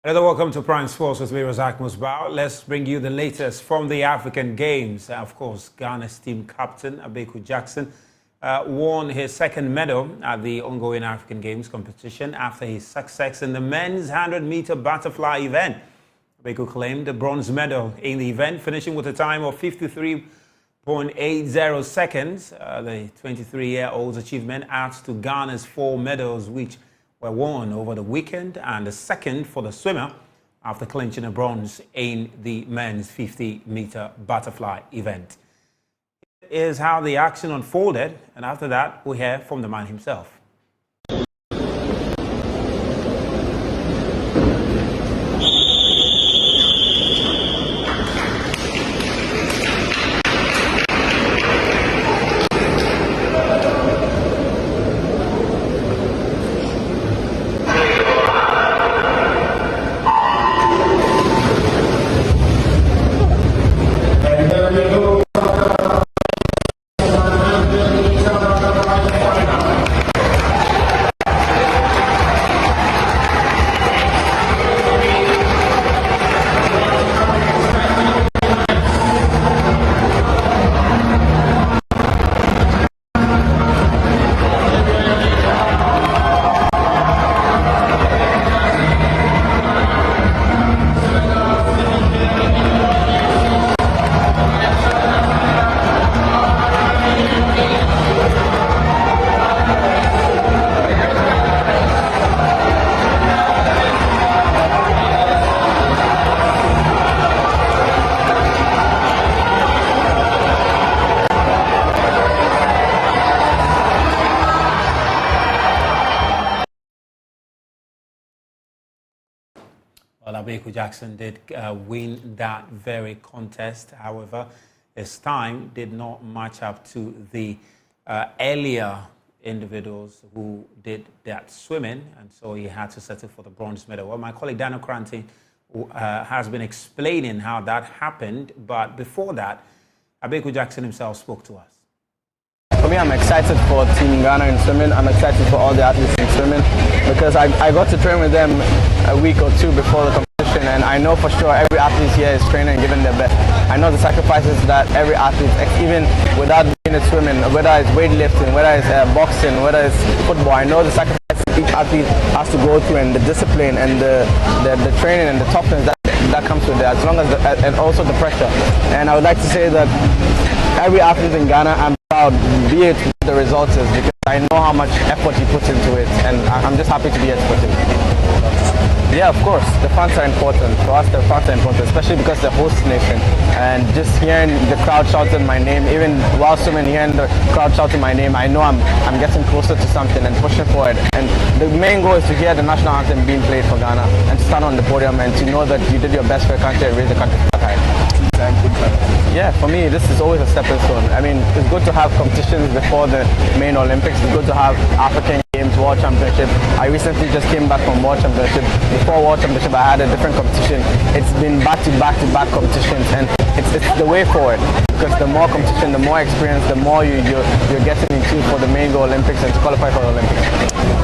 Another welcome to Prime Sports with me, Razak Musbao. Let's bring you the latest from the African Games. Of course, Ghana's team captain, Abeku Jackson, won his second medal at the ongoing African Games competition after his success in the men's 100-meter butterfly event. Abeku claimed the bronze medal in the event, finishing with a time of 53.80 seconds. The 23-year-old's achievement adds to Ghana's 4 medals, which were won over the weekend, and the second for the swimmer after clinching a bronze in the men's 50-meter butterfly event. Here's how the action unfolded, and after that, we'll hear from the man himself. Well, Abeku Jackson did win that very contest. However, his time did not match up to the earlier individuals who did that swimming, and so he had to settle for the bronze medal. Well, my colleague Daniel Kranti has been explaining how that happened, but before that, Abeku Jackson himself spoke to us. For me, I'm excited for Team Ghana in swimming. I'm excited for all the athletes in swimming because I got to train with them a week or two before the competition, and I know for sure every athlete here is training and giving their best. I know the sacrifices that every athlete, even without being in swimming, whether it's weightlifting, whether it's boxing, whether it's football, I know the sacrifices each athlete has to go through, and the discipline and the training and the toughness that comes with it, as long as and also the pressure. And I would like to say that every athlete in Ghana, I'm proud, be it what the result is, because I know how much effort he puts into it, and I'm just happy to be here to put it. Yeah, of course, the fans are important. For us, the fans are important, especially because the host nation. And just hearing the crowd shouting my name, even while swimming, hearing the crowd shouting my name, I know I'm getting closer to something and pushing forward. And the main goal is to hear the national anthem being played for Ghana and to stand on the podium and to know that you did your best for your country and raise the country high. Yeah, for me, this is always a stepping stone. I mean, it's good to have competitions before the main Olympics. It's good to have African Games, World Championship. I recently just came back from World Championship. Before World Championship, I had a different competition. It's been back-to-back competitions, and it's the way forward. Because the more competition, the more experience, the more you're getting into for the main goal Olympics and to qualify for the Olympics.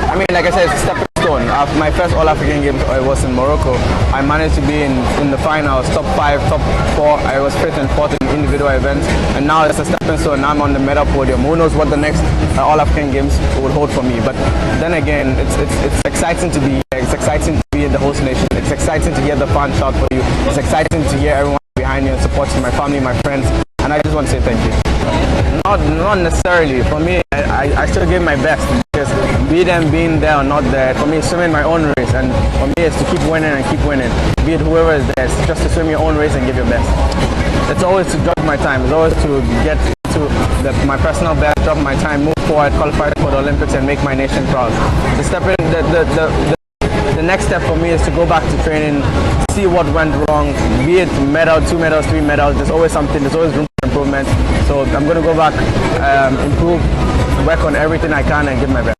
I mean, like I said, it's a stepping stone. My first All-African Games was in Morocco. I managed to be in the finals, top 5, top 4. I was 5th and 4th in individual events, and now it's a stepping stone. I'm on the medal podium. Who knows what the next All-African Games will hold for me? But then again, it's exciting to be here. It's exciting to be in the host nation. It's exciting to hear the fans shout for you. It's exciting to hear everyone behind you and supporting my family, my friends, and I just want to say thank you. Not necessarily. For me, I still give my best, because be them being there or not there, for me, swimming my own race, and for me, it's to keep winning and keep winning. Be it whoever is there, it's just to swim your own race and give your best. It's always to drop my time. It's always to get to my personal best, drop my time, move forward, qualify for the Olympics, and make my nation proud. The next step for me is to go back to training, see what went wrong, be it medal, 2 medals, 3 medals. There's always something. There's always room for improvement. So I'm going to go back, improve, work on everything I can, and give my best.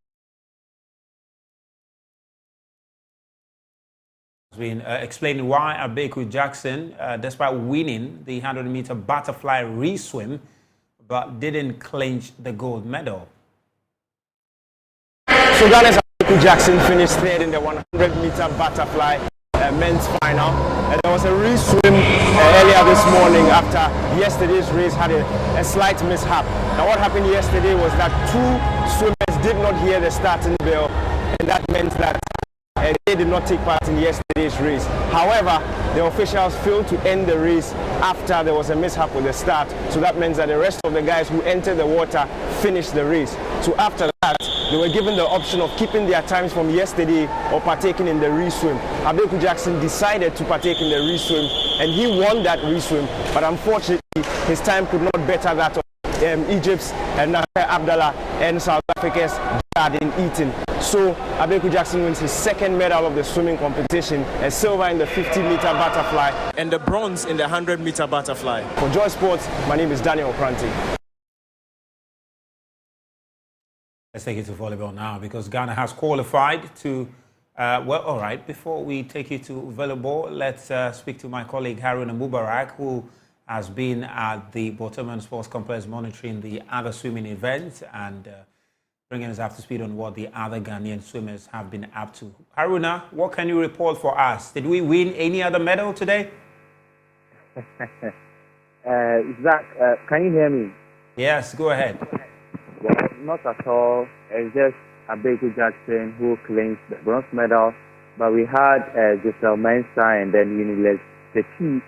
Been explaining why Abeku Jackson, despite winning the 100-meter butterfly re-swim, but didn't clinch the gold medal. So Ghana's Abeku Jackson finished third in the 100-meter butterfly men's final. And there was a re-swim earlier this morning after yesterday's race had a slight mishap. Now what happened yesterday was that two swimmers did not hear the starting bell, and that meant that they did not take part in yesterday's race. However, the officials failed to end the race after there was a mishap with the start. So that means that the rest of the guys who entered the water finished the race. So after that, they were given the option of keeping their times from yesterday or partaking in the re-swim. Abeku Jackson decided to partake in the re-swim, and he won that re-swim. But unfortunately, his time could not better that of Egypt's and Abdallah and South Africa's Jardine Eaton. So Abeku Jackson wins his second medal of the swimming competition, a silver in the 50-meter butterfly and the bronze in the 100-meter butterfly. For Joy Sports, my name is Daniel Pranti. Let's take it to volleyball now, because Ghana has qualified to, well, all right, before we take you to volleyball, let's speak to my colleague Haruna Mubarak, who has been at the Boterman Sports Complex monitoring the other swimming events and bringing us up to speed on what the other Ghanaian swimmers have been up to. Haruna, what can you report for us? Did we win any other medal today? Zach, can you hear me? Yes, go ahead. Well, not at all. It's just Abeku Jackson who claims the bronze medal. But we had Giselle Mensah and then Uniles Sechi,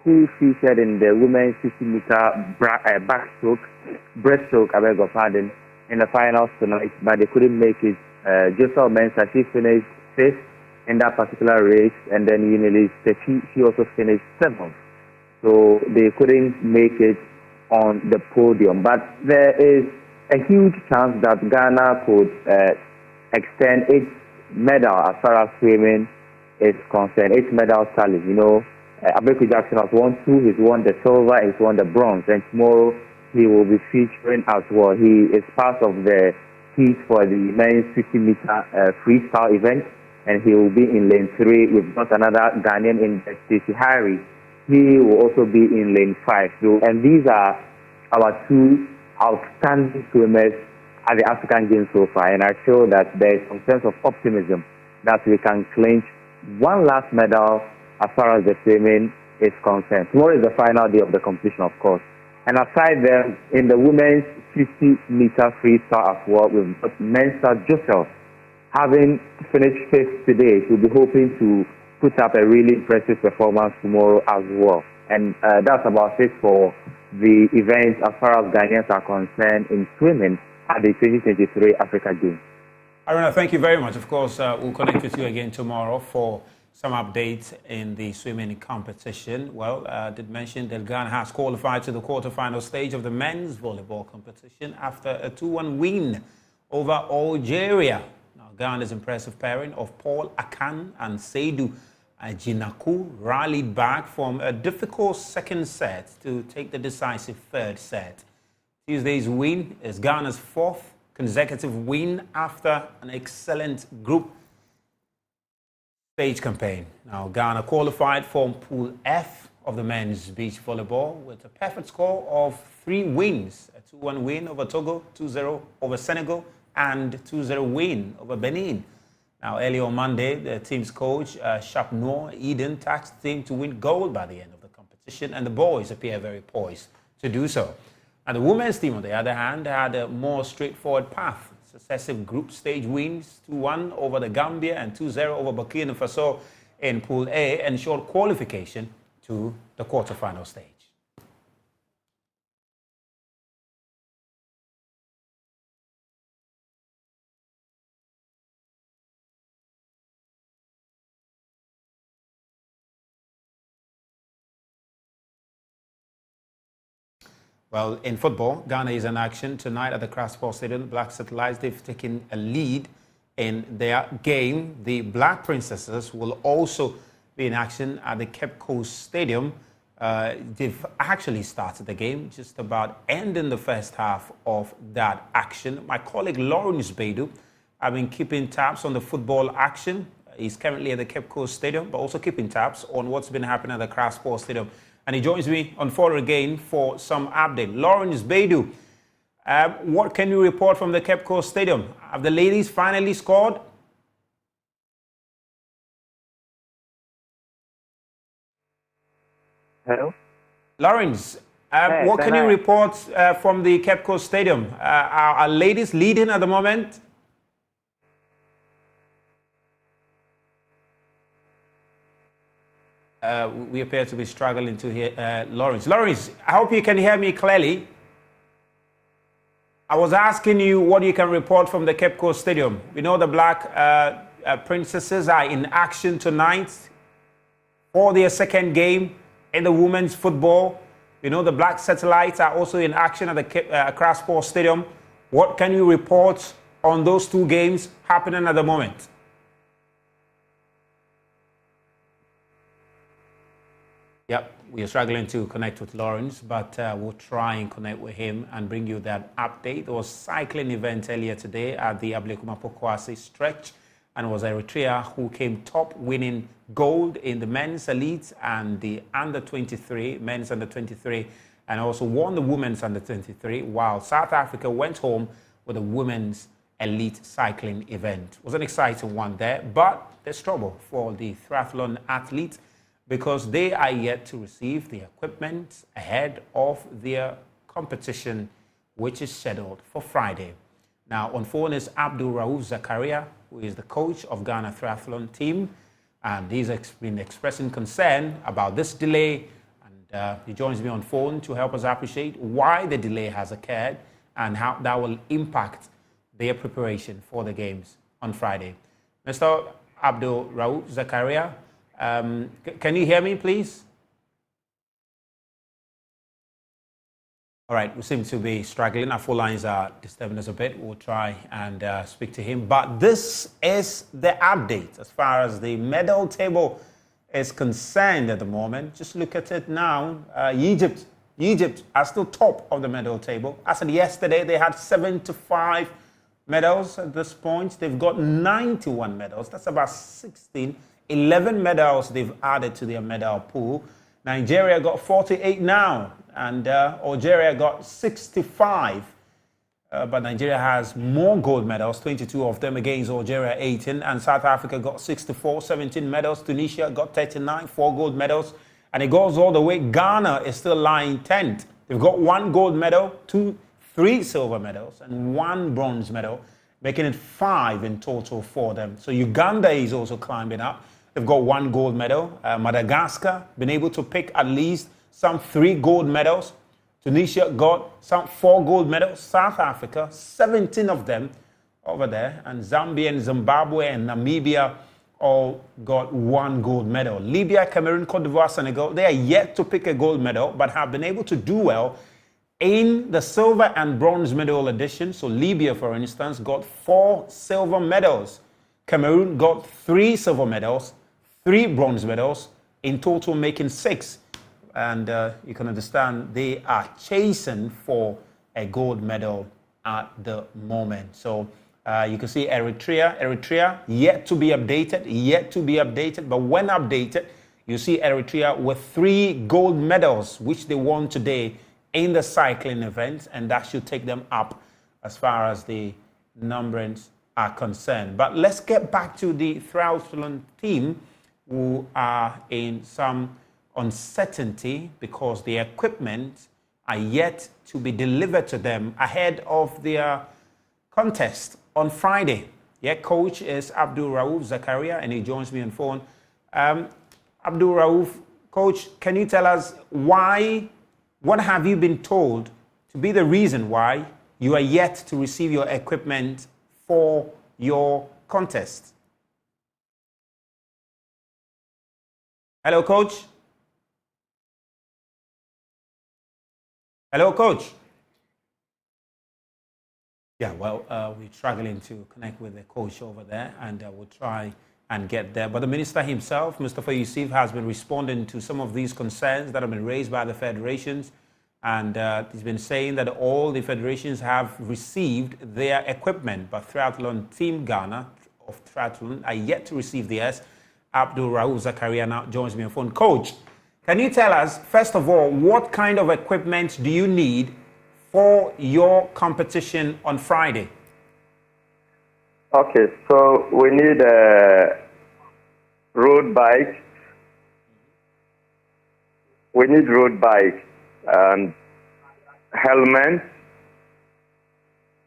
who featured in the women's 50-meter breaststroke, I beg your pardon, in the finals tonight, but they couldn't make it. Giselle Mensah, she finished 5th in that particular race, and then Uniles Sechi, she also finished 7th. So they couldn't make it on the podium. But there is a huge chance that Ghana could extend its medal as far as swimming is concerned, its medal tally. You know, Abeku Jackson has won 2, he's won the silver, he's won the bronze, and tomorrow he will be featuring as well. He is part of the heat for the men's 50-meter freestyle event, and he will be in lane 3. We've got another Ghanaian in Stacey Harry. He will also be in lane 5. So, and these are our 2 outstanding swimmers at the African Games so far, and I feel that there is some sense of optimism that we can clinch one last medal as far as the swimming is concerned. Tomorrow is the final day of the competition, of course. And aside there, in the women's 50-meter freestyle as well, we've got Mensah Joseph. Having finished 5th today, she'll be hoping to put up a really impressive performance tomorrow as well. And that's about it for the events as far as Ghanaians are concerned in swimming at the 2023 Africa Games. Haruna, thank you very much. Of course, we'll connect with you again tomorrow for some updates in the swimming competition. Well, I did mention that Ghana has qualified to the quarterfinal stage of the men's volleyball competition after a 2-1 win over Algeria. Now, Ghana's impressive pairing of Paul Akan and Seydou Jinaku rallied back from a difficult second set to take the decisive third set. Tuesday's win is Ghana's 4th consecutive win after an excellent group stage campaign. Now, Ghana qualified from Pool F of the men's beach volleyball with a perfect score of 3 wins, a 2-1 win over Togo, 2-0 over Senegal, and 2-0 win over Benin. Now, early on Monday, the team's coach, Shapnoor Eden, tasked the team to win gold by the end of the competition, and the boys appear very poised to do so. And the women's team, on the other hand, had a more straightforward path. Successive group stage wins, 2-1 over the Gambia and 2-0 over Burkina Faso in Pool A, ensured qualification to the quarterfinal stage. Well, in football, Ghana is in action tonight at the Accra Sports Stadium. The Black Satellites, they've taken a lead in their game. The Black Princesses will also be in action at the Cape Coast Stadium. They've actually started the game, just about ending the first half of that action. My colleague Lawrence Baidu have been keeping tabs on the football action. He's currently at the Cape Coast Stadium, but also keeping tabs on what's been happening at the Accra Sports Stadium. And he joins me on phone again for some update. Lawrence Baidu, what can you report from the Cape Coast Stadium? Have the ladies finally scored? Hello? Lawrence, Hey, what can you hi. report from the Cape Coast Stadium? Are ladies leading at the moment? We appear to be struggling to hear Lawrence. Lawrence, I hope you can hear me clearly. I was asking you what you can report from the Cape Coast Stadium. We know the Black Princesses are in action tonight for their second game in the women's football. We know the Black Satellites are also in action at the Accra Sports Stadium. What can you report on those two games happening at the moment? Yep, we are struggling to connect with Lawrence, but we'll try and connect with him and bring you that update. There was a cycling event earlier today at the Ablekuma-Pokwase stretch, and it was Eritrea who came top, winning gold in the men's elite and the under-23, men's under-23, and also won the women's under-23, while South Africa went home with the women's elite cycling event. It was an exciting one there, but there's trouble for the triathlon athletes, because they are yet to receive the equipment ahead of their competition, which is scheduled for Friday. Now, on phone is Abdul Rauf Zakaria, who is the coach of Ghana Triathlon team, and he's been expressing concern about this delay, and he joins me on phone to help us appreciate why the delay has occurred and how that will impact their preparation for the games on Friday. Mr. Abdul Rauf Zakaria, can you hear me, please? All right, we seem to be struggling. Our phone lines are disturbing us a bit. We'll try and speak to him. But this is the update as far as the medal table is concerned at the moment. Just look at it now. Egypt are still top of the medal table. As of yesterday, they had 75 medals at this point. They've got 91 medals. That's about 11 medals they've added to their medal pool. Nigeria got 48 now, and Algeria got 65. But Nigeria has more gold medals, 22 of them against Algeria 18, and South Africa got 64, 17 medals. Tunisia got 39, 4 gold medals, and it goes all the way. Ghana is still lying 10th. They've got 1 gold medal, 3 silver medals, and 1 bronze medal, making it 5 in total for them. So Uganda is also climbing up. They've got 1 gold medal. Madagascar been able to pick at least some 3 gold medals. Tunisia got some 4 gold medals. South Africa, 17 of them over there. And Zambia and Zimbabwe and Namibia all got 1 gold medal. Libya, Cameroon, Cote d'Ivoire, Senegal, they are yet to pick a gold medal, but have been able to do well in the silver and bronze medal edition. So Libya, for instance, got 4 silver medals. Cameroon got 3 silver medals, 3 bronze medals, in total making 6. And you can understand they are chasing for a gold medal at the moment. So you can see Eritrea yet to be updated, but when updated, you see Eritrea with 3 gold medals, which they won today in the cycling event, and that should take them up as far as the numberings are concerned. But let's get back to the triathlon team, who are in some uncertainty because the equipment are yet to be delivered to them ahead of their contest on Friday. Yeah, coach is Abdul Rauf Zakaria, and he joins me on phone. Abdul Rauf, coach, can you tell us what have you been told to be the reason why you are yet to receive your equipment for your contest? Hello, coach. Hello, coach. Yeah, well, we're struggling to connect with the coach over there, and we'll try and get there. But the minister himself, Mustafa Yusuf, has been responding to some of these concerns that have been raised by the federations, and he's been saying that all the federations have received their equipment, but Triathlon Team Ghana of Triathlon are yet to receive theirs. Abdul Rauf Zakaria now joins me on phone. Coach, can you tell us, first of all, what kind of equipment do you need for your competition on Friday? Okay, so we need a road bike. we need road bikes and helmets.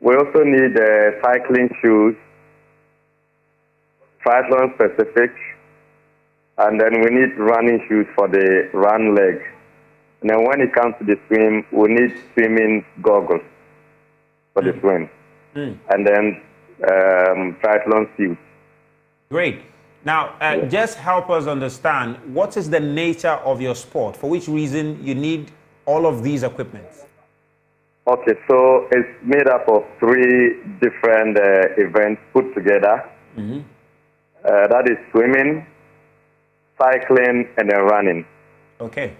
We also need cycling shoes, triathlon specific, and then we need running shoes for the run leg. And then when it comes to the swim, we need swimming goggles for the swim. And then triathlon suits. Great. Now, just help us understand, what is the nature of your sport? For which reason you need all of these equipments? Okay, so it's made up of 3 different events put together. That is swimming, cycling, and then running. Okay.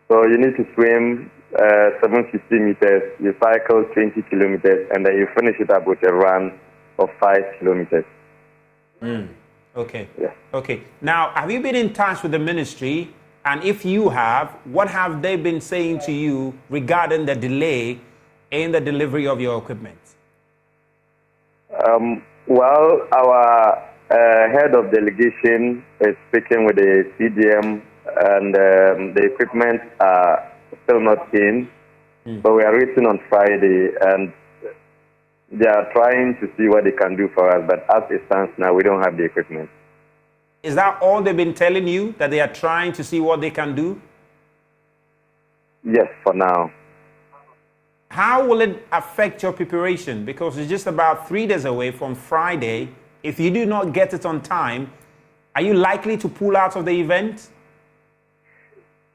So you need to swim 750 meters, you cycle 20 kilometers, and then you finish it up with a run of 5 kilometers. Okay. Yeah. Okay. Now, have you been in touch with the ministry? And if you have, what have they been saying to you regarding the delay in the delivery of your equipment? Well, our head of delegation is speaking with the CDM, and the equipment are still not in, but we are reaching on Friday, and they are trying to see what they can do for us, but as it stands now, we don't have the equipment. Is that all they've been telling you, that they are trying to see what they can do? Yes, for now. How will it affect your preparation? Because it's just about 3 days away from Friday. If you do not get it on time, are you likely to pull out of the event?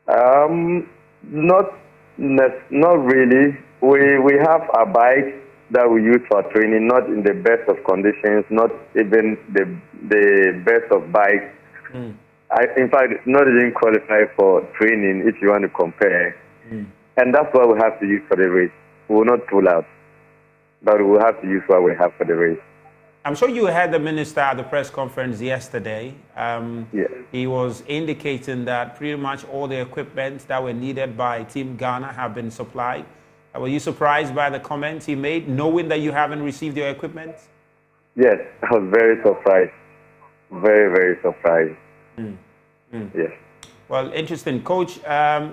Not really. We have a bike that we use for training, not in the best of conditions, not even the best of bikes. In fact, it's not even qualified for training if you want to compare. And that's what we have to use for the race. We will not pull out, but we will have to use what we have for the race. I'm sure you heard the minister at the press conference yesterday. Yes. He was indicating that pretty much all the equipment that were needed by Team Ghana have been supplied. Were you surprised by the comments he made, knowing that you haven't received your equipment? Yes, I was very surprised. Very, very surprised. Yes. Well, interesting. Coach,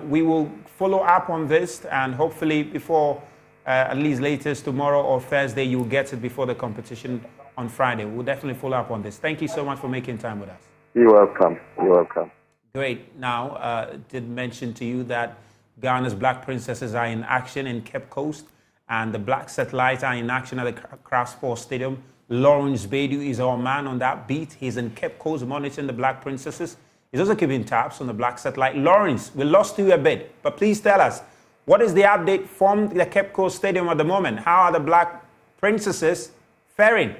we will follow up on this, and hopefully before, at least latest tomorrow or Thursday, you'll get it before the competition on Friday. We'll definitely follow up on this. Thank you so much for making time with us. You're welcome. You're welcome. Great. Now, did mention to you that Ghana's Black Princesses are in action in Cape Coast, and the Black Satellites are in action at the Craft Sports Stadium. Lawrence Bedu is our man on that beat. He's in Cape Coast monitoring the Black Princesses. He's also keeping tabs on the Black Satellite. Lawrence, we lost you a bit, but please tell us, what is the update from the Cape Coast Stadium at the moment? How are the Black Princesses faring?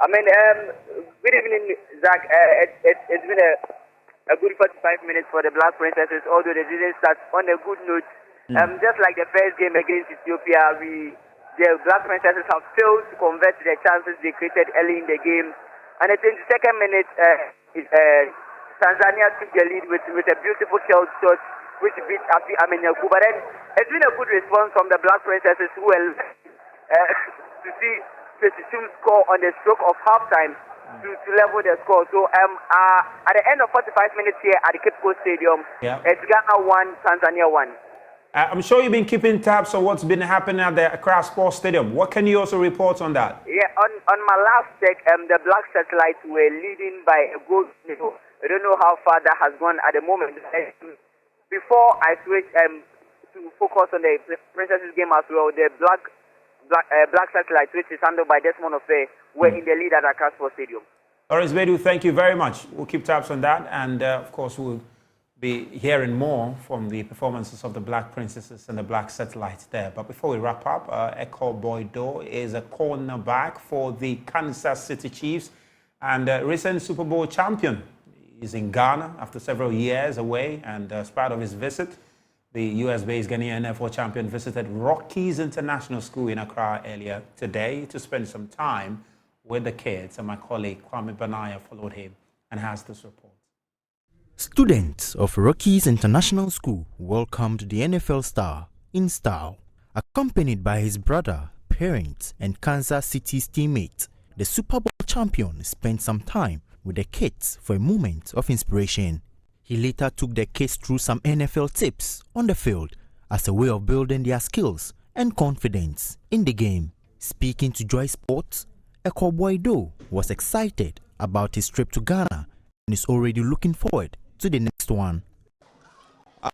Good evening, Zach. It's been a good 45 minutes for the Black Princesses, although they didn't start on a good note. Just like the first game against Ethiopia, the Black Princesses have failed to convert the chances they created early in the game. And in the 22nd minute, Tanzania took the lead with a beautiful shot which beat Afi Amenyaku. But then it's been a good response from the Black Princesses, who were to see the team score on the stroke of halftime to level the score. So at the end of 45 minutes here at the Cape Coast Stadium, it's Ghana 1, Tanzania 1. I'm sure you've been keeping tabs on what's been happening at the Accra Sports Stadium. What can you also report on that? Yeah, on my last check, the Black Satellites were leading by a goal. I don't know how far that has gone at the moment. Before I switch to focus on the Princesses game as well, the Black Satellites, which is handled by Desmond Ofe, were in the lead at Accra Sports Stadium. Lawrence Bedu, thank you very much. We'll keep tabs on that, and of course we'll be hearing more from the performances of the Black Princesses and the Black Satellites there. But before we wrap up, Eko Boydo is a cornerback for the Kansas City Chiefs and recent Super Bowl champion. He's in Ghana after several years away, and as part of his visit, the US-based Ghanaian NFL champion visited Rockies International School in Accra earlier today to spend some time with the kids, and my colleague Kwame Banaya followed him and has this report. Students of Rockies International School welcomed the NFL star in style. Accompanied by his brother, parents, and Kansas City's teammates, the Super Bowl champion spent some time with the kids for a moment of inspiration. He later took the kids through some NFL tips on the field as a way of building their skills and confidence in the game. Speaking to Joy Sports, Cowboy Doe was excited about his trip to Ghana and is already looking forward to the next one. I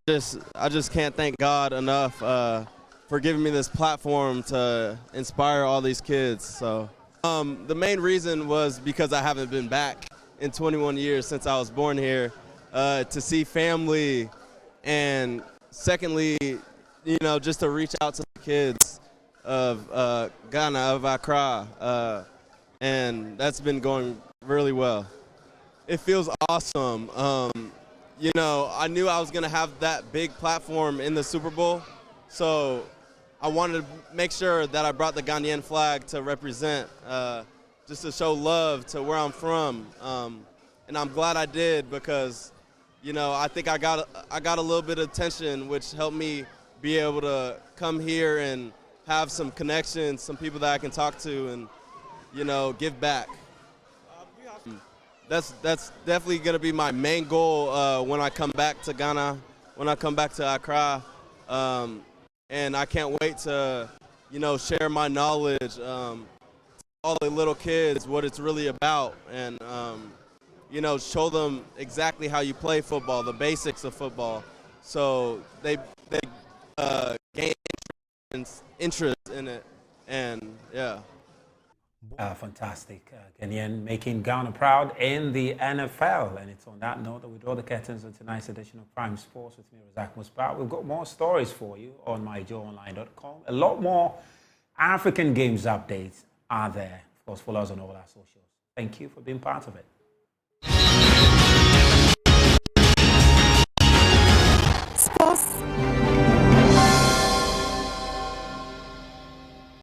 just can't thank God enough for giving me this platform to inspire all these kids. So the main reason was because I haven't been back in 21 years since I was born here, to see family, and secondly, just to reach out to the kids of Ghana, of Accra, and that's been going really well. It feels awesome. I knew I was going to have that big platform in the Super Bowl, so I wanted to make sure that I brought the Ghanaian flag to represent, just to show love to where I'm from. And I'm glad I did because, I think I got a little bit of attention, which helped me be able to come here and have some connections, some people that I can talk to and, give back. That's definitely going to be my main goal when I come back to Ghana, when I come back to Accra. And I can't wait to, share my knowledge to all the little kids, what it's really about, and, show them exactly how you play football, the basics of football. So they gain interest in it, and yeah. Fantastic. Ghanaian making Ghana proud in the NFL. And it's on that note that we draw the curtains on tonight's edition of Prime Sports with me, Razak Musbat. We've got more stories for you on myjoeonline.com. A lot more African Games updates are there. Of course, follow us on all our socials. Thank you for being part of it.